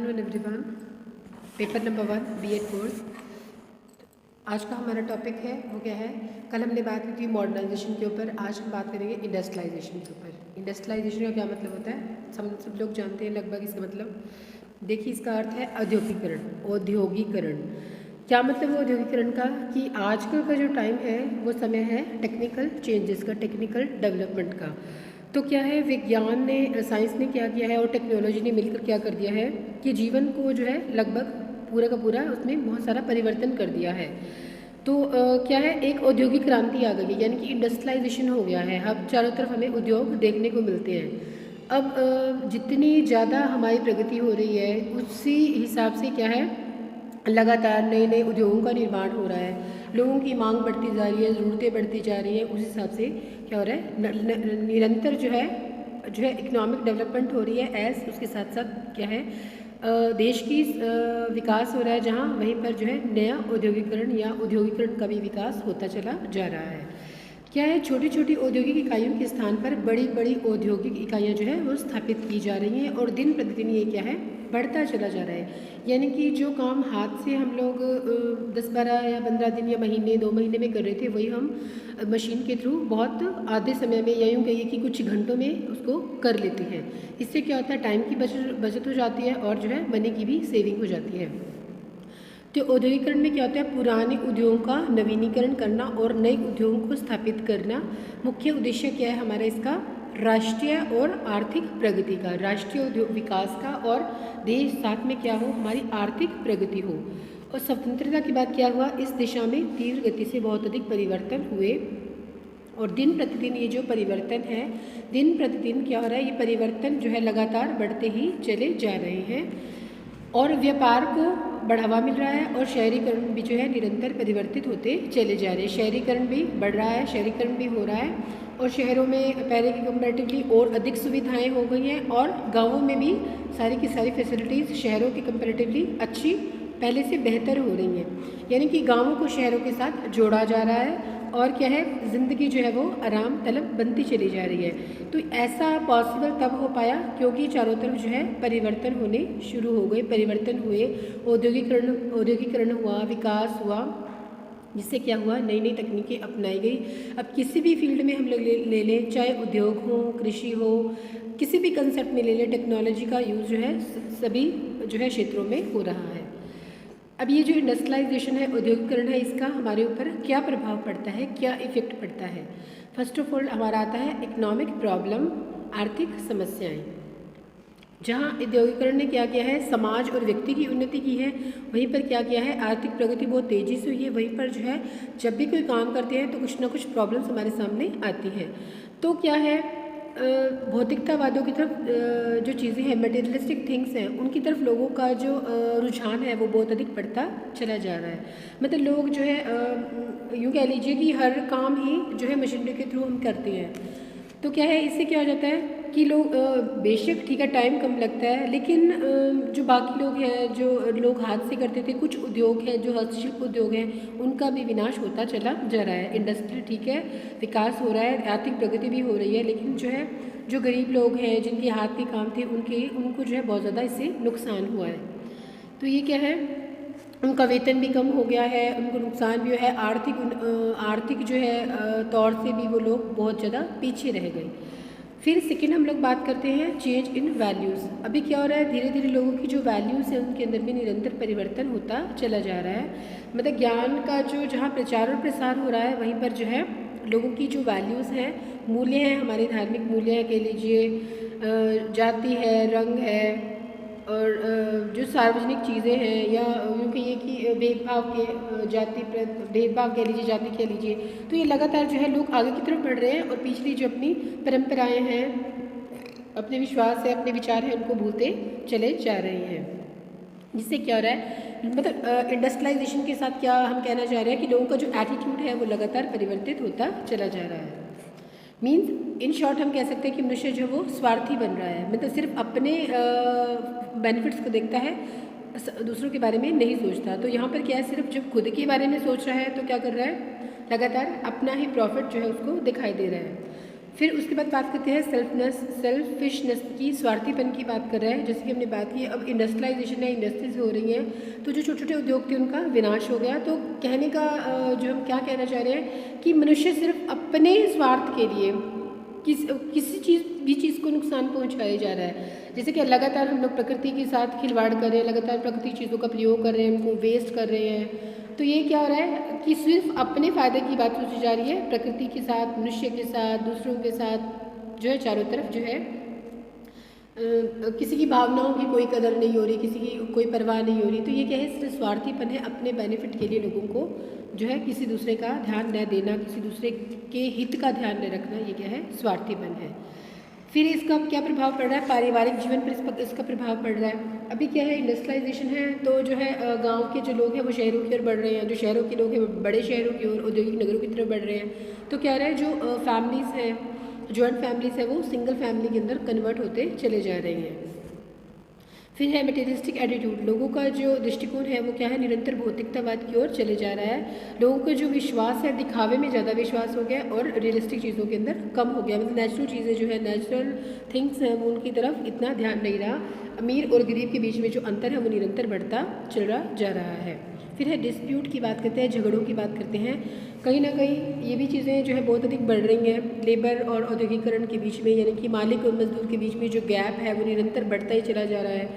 Afternoon everyone. Paper number 1 B.Ed course. आज का हमारा टॉपिक है वो क्या है। कल हमने बात की थी मॉडर्नाइजेशन के ऊपर, आज हम बात करेंगे इंडस्ट्रियलाइजेशन के ऊपर। इंडस्ट्रियलाइजेशन का क्या मतलब होता है, सब लोग जानते हैं लगभग इसका मतलब। देखिए, इसका अर्थ है औद्योगिकरण। औद्योगिकरण क्या मतलब है औद्योगिकरण का, कि आजकल का जो टाइम है वो समय है टेक्निकल चेंजेस का, टेक्निकल डेवलपमेंट का। तो क्या है, विज्ञान ने, साइंस ने क्या किया है और टेक्नोलॉजी ने मिलकर क्या कर दिया है कि जीवन को जो है लगभग पूरा का पूरा उसमें बहुत सारा परिवर्तन कर दिया है। तो क्या है, एक औद्योगिक क्रांति आ गई है, यानी कि इंडस्ट्रियलाइजेशन हो गया है। अब चारों तरफ हमें उद्योग देखने को मिलते हैं। अब जितनी ज़्यादा हमारी प्रगति हो रही है उसी हिसाब से क्या है, लगातार नए नए उद्योगों का निर्माण हो रहा है। लोगों की मांग बढ़ती जा रही है, ज़रूरतें बढ़ती जा रही हैं, उस हिसाब से क्या हो रहा है, निरंतर जो है इकोनॉमिक डेवलपमेंट हो रही है। एस उसके साथ साथ क्या है, देश की विकास हो रहा है, जहाँ वहीं पर जो है नया औद्योगिकरण या औद्योगिकरण का भी विकास होता चला जा रहा है। क्या है, छोटी छोटी औद्योगिक इकाइयों के स्थान पर बड़ी बड़ी औद्योगिक इकाइयाँ जो है वो स्थापित की जा रही हैं, और दिन प्रतिदिन ये क्या है, बढ़ता चला जा रहा है। यानी कि जो काम हाथ से हम लोग 10-12 या 15 दिन या महीने 2 महीने में कर रहे थे, वही हम मशीन के थ्रू बहुत आधे समय में, या यूँ कहिए कि कुछ घंटों में उसको कर लेते हैं। इससे क्या होता है, टाइम की बचत हो जाती है और जो है मनी की भी सेविंग हो जाती है। तो औद्योगिकरण में क्या होता है, पुराने उद्योगों का नवीनीकरण करना और नए उद्योगों को स्थापित करना। मुख्य उद्देश्य क्या है हमारा इसका, राष्ट्रीय और आर्थिक प्रगति का, राष्ट्रीय उद्योग विकास का, और देश साथ में क्या हो, हमारी आर्थिक प्रगति हो। और स्वतंत्रता के बाद क्या हुआ, इस दिशा में तीव्र गति से बहुत अधिक परिवर्तन हुए। और दिन प्रतिदिन ये जो परिवर्तन है, दिन प्रतिदिन क्या हो रहा है, ये परिवर्तन जो है लगातार बढ़ते ही चले जा रहे हैं, और व्यापार को बढ़ावा मिल रहा है, और शहरीकरण भी जो है निरंतर परिवर्तित होते चले जा रहे हैं। शहरीकरण भी बढ़ रहा है, शहरीकरण भी हो रहा है, और शहरों में पहले की कंपैरेटिवली और अधिक सुविधाएं हो गई हैं, और गांवों में भी सारी की सारी फैसिलिटीज़ शहरों की कंपैरेटिवली अच्छी, पहले से बेहतर हो रही हैं। यानी कि गांवों को शहरों के साथ जोड़ा जा रहा है, और क्या है, ज़िंदगी जो है वो आराम तलब बनती चली जा रही है। तो ऐसा पॉसिबल तब हो पाया क्योंकि चारों तरफ जो है परिवर्तन होने शुरू हो गए, परिवर्तन हुए, औद्योगिकरण हुआ, विकास हुआ, जिससे क्या हुआ, नई नई तकनीकें अपनाई गई। अब किसी भी फील्ड में हम लोग ले लें, चाहे उद्योग हो, कृषि हो, किसी भी कंसेप्ट में ले लें, टेक्नोलॉजी का यूज़ जो है सभी जो है क्षेत्रों में हो रहा है। अब ये जो इंडस्ट्रियलाइजेशन है, औद्योगिकरण है, इसका हमारे ऊपर क्या प्रभाव पड़ता है, क्या इफेक्ट पड़ता है। फर्स्ट ऑफ ऑल हमारा आता है इकोनॉमिक प्रॉब्लम, आर्थिक समस्याएं। जहाँ औद्योगिकरण ने क्या किया है, समाज और व्यक्ति की उन्नति की है, वहीं पर क्या किया है, आर्थिक प्रगति बहुत तेज़ी से हुई है। वहीं पर जो है जब भी कोई काम करते हैं तो कुछ ना कुछ प्रॉब्लम्स हमारे सामने आती हैं। तो क्या है, भौतिकतावादों की तरफ जो चीज़ें हैं, मटेरियलिस्टिक थिंग्स हैं, उनकी तरफ लोगों का जो रुझान है वो बहुत अधिक बढ़ता चला जा रहा है। मतलब लोग जो है यूँ कह लीजिए कि हर काम ही जो है मशीनरी के थ्रू हम करते हैं। तो क्या है, इससे क्या हो जाता है कि लोग बेशक ठीक है टाइम कम लगता है, लेकिन जो बाकी लोग हैं, जो लोग हाथ से करते थे, कुछ उद्योग हैं जो हस्तशिल्प उद्योग हैं, उनका भी विनाश होता चला जा रहा है। इंडस्ट्री ठीक है, विकास हो रहा है, आर्थिक प्रगति भी हो रही है, लेकिन जो है जो गरीब लोग हैं, जिनके हाथ के काम थे, उनको जो है बहुत ज़्यादा इससे नुकसान हुआ है। तो ये क्या है, उनका वेतन भी कम हो गया है, उनको नुकसान भी है, आर्थिक जो है तौर से भी वो लोग बहुत ज़्यादा पीछे रह गए। फिर सेकेंड हम लोग बात करते हैं चेंज इन वैल्यूज़। अभी क्या हो रहा है, धीरे धीरे लोगों की जो वैल्यूज़ है उनके अंदर भी निरंतर परिवर्तन होता चला जा रहा है। मतलब ज्ञान का जो जहाँ प्रचार और प्रसार हो रहा है, वहीं पर जो है लोगों की जो वैल्यूज़ हैं, मूल्य हैं, हमारे धार्मिक मूल्य हैं, कह लीजिए जाति है, रंग है, और जो सार्वजनिक चीज़ें हैं, या यूँ कहिए कि भेदभाव के भेदभाव कह लीजिए, जाति कह लीजिए, तो ये लगातार जो है लोग आगे की तरफ बढ़ रहे हैं, और पिछली जो अपनी परंपराएं हैं, अपने विश्वास है, अपने विचार हैं, उनको भूलते चले जा रहे हैं। जिससे क्या हो रहा है, मतलब इंडस्ट्रियलाइजेशन के साथ क्या हम कहना चाह रहे हैं कि लोगों का जो एटीट्यूड है वो लगातार परिवर्तित होता चला जा रहा है। मीन्स इन शॉर्ट हम कह सकते हैं कि मनुष्य जो वो स्वार्थी बन रहा है, मतलब सिर्फ अपने बेनिफिट्स को देखता है, दूसरों के बारे में नहीं सोचता। तो यहाँ पर क्या है, सिर्फ जब खुद के बारे में सोच रहा है तो क्या कर रहा है, लगातार अपना ही प्रॉफिट जो है उसको दिखाई दे रहा है। फिर उसके बाद बात करते हैं सेल्फिशनेस की, स्वार्थीपन की बात कर रहा है। जैसे कि हमने बात की, अब इंडस्ट्रियलाइजेशन है, इंडस्ट्रीज हो रही हैं, तो जो छोटे छोटे उद्योग थे उनका विनाश हो गया। तो कहने का जो हम क्या कहना चाह रहे हैं कि मनुष्य सिर्फ अपने स्वार्थ के लिए किसी चीज़ को नुकसान पहुंचाया जा रहा है। जैसे कि लगातार हम लोग प्रकृति के साथ खिलवाड़ कर रहे हैं, लगातार प्राकृतिक चीज़ों का प्रयोग कर रहे हैं, उनको वेस्ट कर रहे हैं। तो ये क्या हो रहा है कि सिर्फ अपने फ़ायदे की बात सोची जा रही है, प्रकृति के साथ, मनुष्य के साथ, दूसरों के साथ जो है चारों तरफ जो है किसी की भावनाओं की कोई कदर नहीं हो रही, किसी की कोई परवाह नहीं हो रही। तो ये क्या है, सिर्फ स्वार्थीपन है, अपने बेनिफिट के लिए लोगों को जो है किसी दूसरे का ध्यान न देना, किसी दूसरे के हित का ध्यान न रखना, ये क्या है, स्वार्थीपन है। फिर इसका क्या प्रभाव पड़ रहा है, पारिवारिक जीवन पर इसका प्रभाव पड़ रहा है। अभी क्या है, इंडस्ट्रियलाइजेशन है, तो जो है गांव के जो लोग हैं वो शहरों की ओर बढ़ रहे हैं, जो शहरों के लोग हैं वो बड़े शहरों की ओर, औद्योगिक नगरों की तरफ बढ़ रहे हैं। तो क्या रहा है, जो फैमिलीज़ हैं, जॉइंट फैमिलीज़ है, वो सिंगल फैमिली के अंदर कन्वर्ट होते चले जा रहे हैं। फिर है मटेरियलिस्टिक एटीट्यूड, लोगों का जो दृष्टिकोण है वो क्या है, निरंतर भौतिकतावाद की ओर चले जा रहा है। लोगों का जो विश्वास है, दिखावे में ज़्यादा विश्वास हो गया और रियलिस्टिक चीज़ों के अंदर कम हो गया। मतलब नेचुरल चीज़ें जो है, नेचुरल थिंग्स हैं, वो उनकी तरफ इतना ध्यान नहीं रहा। अमीर और गरीब के बीच में जो अंतर है वो निरंतर बढ़ता चला जा रहा है। फिर है डिस्प्यूट की बात करते हैं, झगड़ों की बात करते हैं। कहीं ना कहीं ये भी चीज़ें जो है बहुत अधिक बढ़ रही हैं। लेबर और औद्योगिकरण के बीच में, यानी कि मालिक और मजदूर के बीच में जो गैप है वो निरंतर बढ़ता ही चला जा रहा है।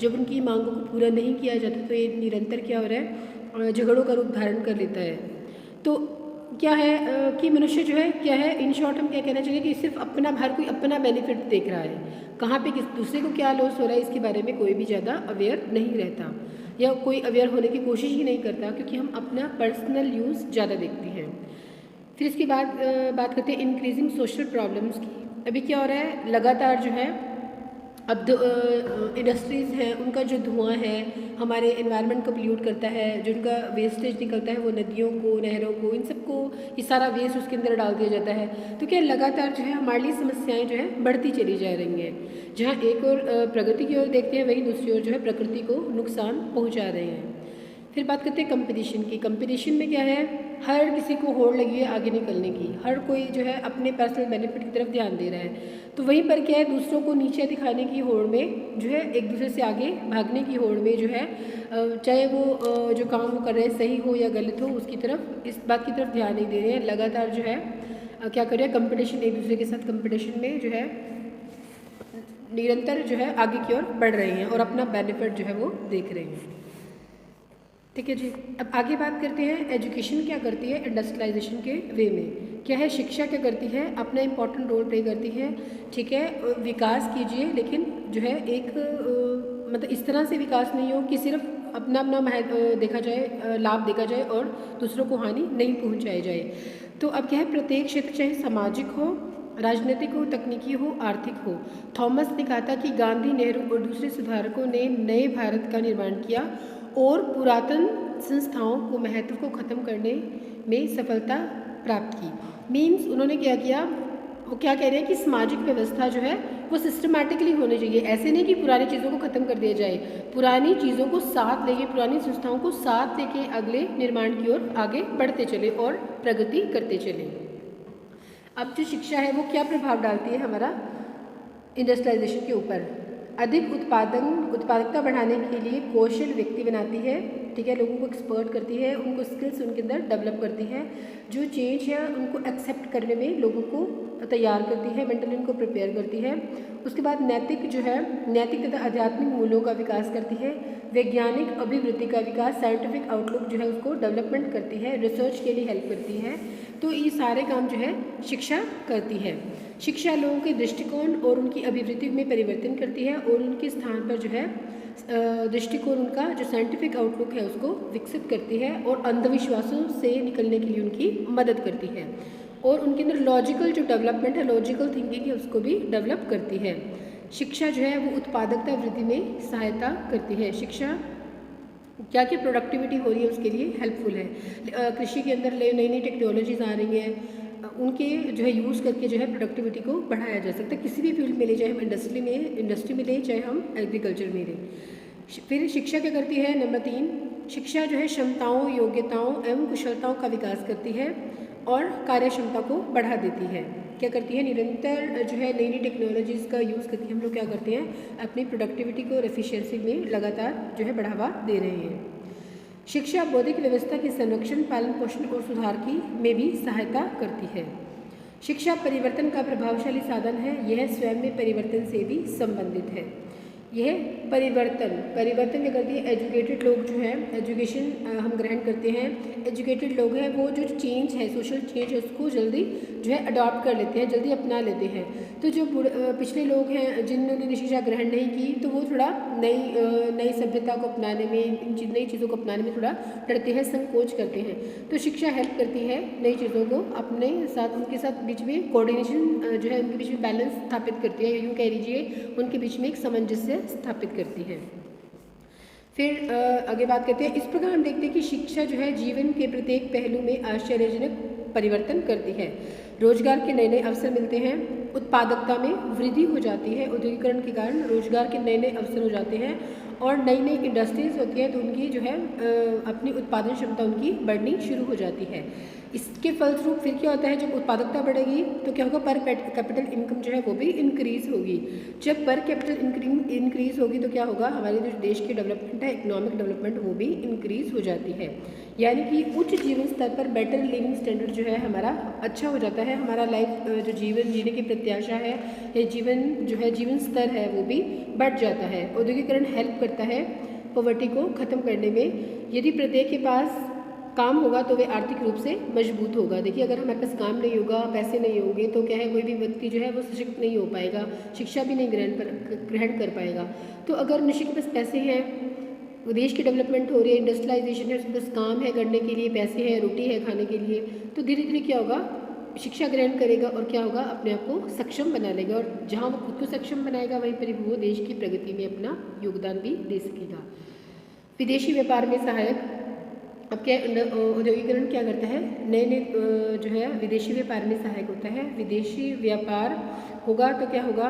जब उनकी मांगों को पूरा नहीं किया जाता तो ये निरंतर क्या हो रहा है, झगड़ों का रूप धारण कर लेता है। तो क्या है कि मनुष्य जो है क्या है, इन शॉर्ट हम क्या कहना चाहिए कि सिर्फ अपना, हर कोई अपना बेनिफिट देख रहा है, कहाँ पे किस दूसरे को क्या लॉस हो रहा है इसके बारे में कोई भी ज़्यादा अवेयर नहीं रहता, या कोई अवेयर होने की कोशिश ही नहीं करता, क्योंकि हम अपना पर्सनल यूज़ ज़्यादा देखते हैं। फिर इसके बाद बात करते हैं इंक्रीजिंग सोशल प्रॉब्लम्स की। अभी क्या हो रहा है, लगातार जो है अब इंडस्ट्रीज़ हैं, उनका जो धुआं है हमारे एनवायरनमेंट को पोल्यूट करता है। जो उनका वेस्टेज निकलता है वो नदियों को, नहरों को, इन सबको ये सारा वेस्ट उसके अंदर डाल दिया जाता है। तो क्या लगातार जो है हमारे लिए समस्याएं जो है बढ़ती चली जा रही हैं। जहाँ एक और प्रगति की ओर देखते हैं, वहीं दूसरी ओर जो है प्रकृति को नुकसान पहुँचा रहे हैं। फिर बात करते हैं कंपटीशन की। कंपटीशन में क्या है, हर किसी को होड़ लगी है आगे निकलने की, हर कोई जो है अपने पर्सनल बेनिफिट की तरफ ध्यान दे रहा है। तो वहीं पर क्या है, दूसरों को नीचे दिखाने की होड़ में जो है, एक दूसरे से आगे भागने की होड़ में जो है, चाहे वो जो काम वो कर रहे हैं सही हो या गलत हो, उसकी तरफ, इस बात की तरफ ध्यान नहीं दे रहे हैं। लगातार जो है क्या कर रहे हैं, कंपटीशन, एक दूसरे के साथ कंपटीशन में जो है निरंतर जो है आगे की ओर बढ़ रहे हैं और अपना बेनिफिट जो है वो देख रहे हैं। ठीक है जी। अब आगे बात करते हैं एजुकेशन क्या करती है इंडस्ट्रियलाइजेशन के वे में। क्या है, शिक्षा क्या करती है, अपना इम्पॉर्टेंट रोल प्ले करती है। ठीक है, विकास कीजिए, लेकिन जो है एक मतलब इस तरह से विकास नहीं हो कि सिर्फ अपना देखा जाए, लाभ देखा जाए और दूसरों को हानि नहीं पहुंचाई जाए। तो अब क्या है, प्रत्येक क्षेत्र चाहे सामाजिक हो, राजनीतिक हो, तकनीकी हो, आर्थिक हो। थॉमस ने कहा था कि गांधी, नेहरू और दूसरे सुधारकों ने नए भारत का निर्माण किया और पुरातन संस्थाओं को, महत्व को ख़त्म करने में सफलता प्राप्त की। मीन्स उन्होंने क्या किया, वो क्या कह रहे हैं कि सामाजिक व्यवस्था जो है वो सिस्टमैटिकली होनी चाहिए। ऐसे नहीं कि पुरानी चीज़ों को ख़त्म कर दिया जाए, पुरानी चीज़ों को साथ लेके, पुरानी संस्थाओं को साथ लेके अगले निर्माण की ओर आगे बढ़ते चले और प्रगति करते चले। अब जो शिक्षा है वो क्या प्रभाव डालती है हमारा इंडस्ट्रियलाइजेशन के ऊपर, अधिक उत्पादकता बढ़ाने के लिए कौशल व्यक्ति बनाती है। ठीक है, लोगों को एक्सपर्ट करती है, उनको स्किल्स उनके अंदर डेवलप करती है। जो चेंज है उनको एक्सेप्ट करने में लोगों को तैयार करती है, मेंटली उनको प्रिपेयर करती है। उसके बाद नैतिक जो है, नैतिक तथा आध्यात्मिक मूल्यों का विकास करती है। वैज्ञानिक अभिवृद्धि का विकास, साइंटिफिक आउटलुक जो है उसको डेवलपमेंट करती है, रिसर्च के लिए हेल्प करती है। तो ये सारे काम जो है शिक्षा करती है। शिक्षा लोगों के दृष्टिकोण और उनकी अभिवृद्धि में परिवर्तन करती है और उनके स्थान पर जो है दृष्टिकोण, उनका जो साइंटिफिक आउटलुक है उसको विकसित करती है और अंधविश्वासों से निकलने के लिए उनकी मदद करती है। और उनके अंदर लॉजिकल जो डेवलपमेंट है, लॉजिकल थिंकिंग है, उसको भी डेवलप करती है। शिक्षा जो है वो उत्पादकता वृद्धि में सहायता करती है। शिक्षा क्या क्या प्रोडक्टिविटी हो रही है उसके लिए हेल्पफुल है। कृषि के अंदर नई नई टेक्नोलॉजीज आ रही हैं, उनके जो है यूज़ करके जो है प्रोडक्टिविटी को बढ़ाया जा सकता है। किसी भी फील्ड में ले, चाहे हम इंडस्ट्री में ले, चाहे हम एग्रीकल्चर में लें। फिर शिक्षा क्या करती है, नंबर 3, शिक्षा जो है क्षमताओं, योग्यताओं एवं कुशलताओं का विकास करती है और कार्य क्षमता को बढ़ा देती है। क्या करती है, निरंतर जो है नई नई टेक्नोलॉजीज़ का यूज़ करके हम लोग क्या करते हैं, अपनी प्रोडक्टिविटी को और एफिशिएंसी में लगातार जो है बढ़ावा दे रहे हैं। शिक्षा बौद्धिक व्यवस्था के संरक्षण, पालन पोषण और सुधार की में भी सहायता करती है। शिक्षा परिवर्तन का प्रभावशाली साधन है, यह स्वयं में परिवर्तन से भी संबंधित है। यह परिवर्तन क्या करती है, एजुकेटेड लोग जो है, एजुकेशन हम ग्रहण करते हैं, एजुकेटेड लोग हैं वो जो चेंज है, सोशल चेंज है, उसको जल्दी जो है अडॉप्ट कर लेते हैं, जल्दी अपना लेते हैं। तो जो पिछले लोग हैं जिन्होंने शिक्षा ग्रहण नहीं की, तो वो थोड़ा नई सभ्यता को अपनाने में, नई चीज़ों को अपनाने में थोड़ा डरते हैं, संकोच करते हैं। तो शिक्षा हेल्प करती है नई चीज़ों को अपने साथ, उनके साथ बीच में कोऑर्डिनेशन जो है, उनके बीच में बैलेंस स्थापित करती है, यूँ कह लीजिए उनके बीच में एक सामंजस्य स्थापित करती है। फिर आगे बात करते हैं। इस प्रकार हम देखते हैं कि शिक्षा जो है जीवन के प्रत्येक पहलू में आश्चर्यजनक परिवर्तन करती है। रोजगार के नए नए अवसर मिलते हैं, उत्पादकता में वृद्धि हो जाती है, औद्योगिकरण के कारण रोजगार के नए नए अवसर हो जाते हैं और नई नई इंडस्ट्रीज होती है, तो उनकी जो है अपनी उत्पादन क्षमता उनकी बढ़नी शुरू हो जाती है। इसके फलस्वरूप फिर क्या होता है, जब उत्पादकता बढ़ेगी तो क्या होगा, पर कैपिटल इनकम जो है वो भी इंक्रीज होगी। जब पर कैपिटल इंक्रीज होगी तो क्या होगा, हमारे जो देश की डेवलपमेंट है, इकोनॉमिक डेवलपमेंट, वो भी इंक्रीज हो जाती है। यानी कि उच्च जीवन स्तर पर बेटर लिविंग स्टैंडर्ड जो है हमारा अच्छा हो जाता है, हमारा लाइफ जो जीवन जीने की प्रत्याशा है, या जीवन स्तर है वो भी बढ़ जाता है। औद्योगिकरण हेल्प करता है पॉवर्टी को खत्म करने में। यदि प्रत्येक के पास काम होगा तो वे आर्थिक रूप से मजबूत होगा। देखिए, अगर हमारे पास काम नहीं होगा, पैसे नहीं होंगे, तो क्या है, कोई भी व्यक्ति जो है वो सशक्त नहीं हो पाएगा, शिक्षा भी नहीं ग्रहण कर पाएगा। तो अगर मनुष्य के पास पैसे हैं, देश की डेवलपमेंट हो रही है, इंडस्ट्रियलाइजेशन है, उसके पास काम है करने के लिए, पैसे हैं, रोटी है खाने के लिए, तो धीरे धीरे क्या होगा, शिक्षा ग्रहण करेगा और क्या होगा, अपने आप को सक्षम बना लेगा, और जहाँ वो खुद को सक्षम बनाएगा वहीं पर वो देश की प्रगति में अपना योगदान भी दे सकेगा। विदेशी व्यापार में सहायक। अब क्या, औद्योगिकरण क्या करता है, नए नए जो है विदेशी व्यापार में सहायक होता है। विदेशी व्यापार होगा तो क्या होगा,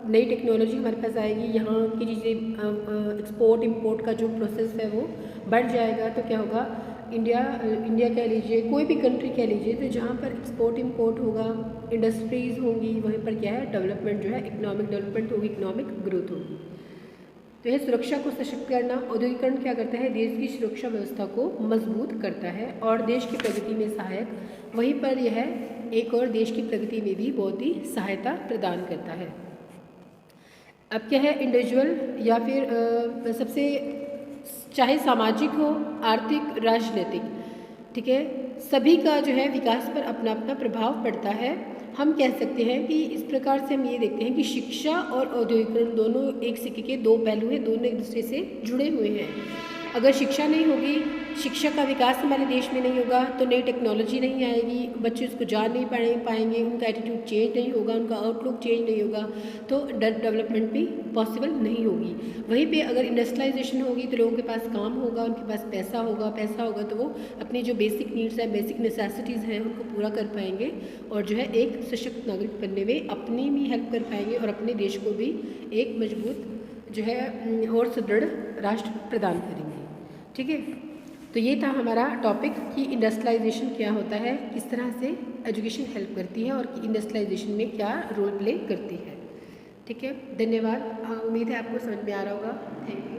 नई टेक्नोलॉजी हमारे पास आएगी, यहाँ की चीज़ें एक्सपोर्ट इंपोर्ट का जो प्रोसेस है वो बढ़ जाएगा। तो क्या होगा, इंडिया कह लीजिए, कोई भी कंट्री कह लीजिए, तो जहाँ पर एक्सपोर्ट इंपोर्ट होगा, इंडस्ट्रीज़ होंगी, वहीं पर क्या है, डेवलपमेंट जो है, इकोनॉमिक डेवलपमेंट होगी, इकोनॉमिक ग्रोथ होगी। तो यह सुरक्षा को सशक्त करना। औद्योगिकरण क्या करता है, देश की सुरक्षा व्यवस्था को मजबूत करता है और देश की प्रगति में सहायक। वहीं पर यह एक और देश की प्रगति में भी बहुत ही सहायता प्रदान करता है। अब क्या है, इंडिविजुअल या फिर सबसे, चाहे सामाजिक हो, आर्थिक, राजनीतिक, ठीक है, सभी का जो है विकास पर अपना अपना प्रभाव पड़ता है। हम कह सकते हैं कि इस प्रकार से हम ये देखते हैं कि शिक्षा और औद्योगिकरण दोनों एक सिक्के के दो पहलू हैं, दोनों एक दूसरे से जुड़े हुए हैं। अगर शिक्षा नहीं होगी, शिक्षा का विकास हमारे देश में नहीं होगा, तो नई टेक्नोलॉजी नहीं आएगी, बच्चे उसको जान नहीं पाएंगे, उनका एटीट्यूड चेंज नहीं होगा, उनका आउटलुक चेंज नहीं होगा, तो डेवलपमेंट भी पॉसिबल नहीं होगी। वहीं पे अगर इंडस्ट्रियलाइजेशन होगी तो लोगों के पास काम होगा, उनके पास पैसा होगा तो वो अपनी जो बेसिक नीड्स है, बेसिक नेसेसिटीज़ हैं, उनको पूरा कर पाएंगे और जो है एक सशक्त नागरिक बनने में अपनी भी हेल्प कर पाएंगे और अपने देश को भी एक मजबूत जो है और सुदृढ़ राष्ट्र प्रदान करेंगे। ठीक है, तो ये था हमारा टॉपिक कि इंडस्ट्रियलाइजेशन क्या होता है, किस तरह से एजुकेशन हेल्प करती है और इंडस्ट्रियलाइजेशन में क्या रोल प्ले करती है। ठीक है, धन्यवाद। उम्मीद है आपको समझ में आ रहा होगा। Thank you.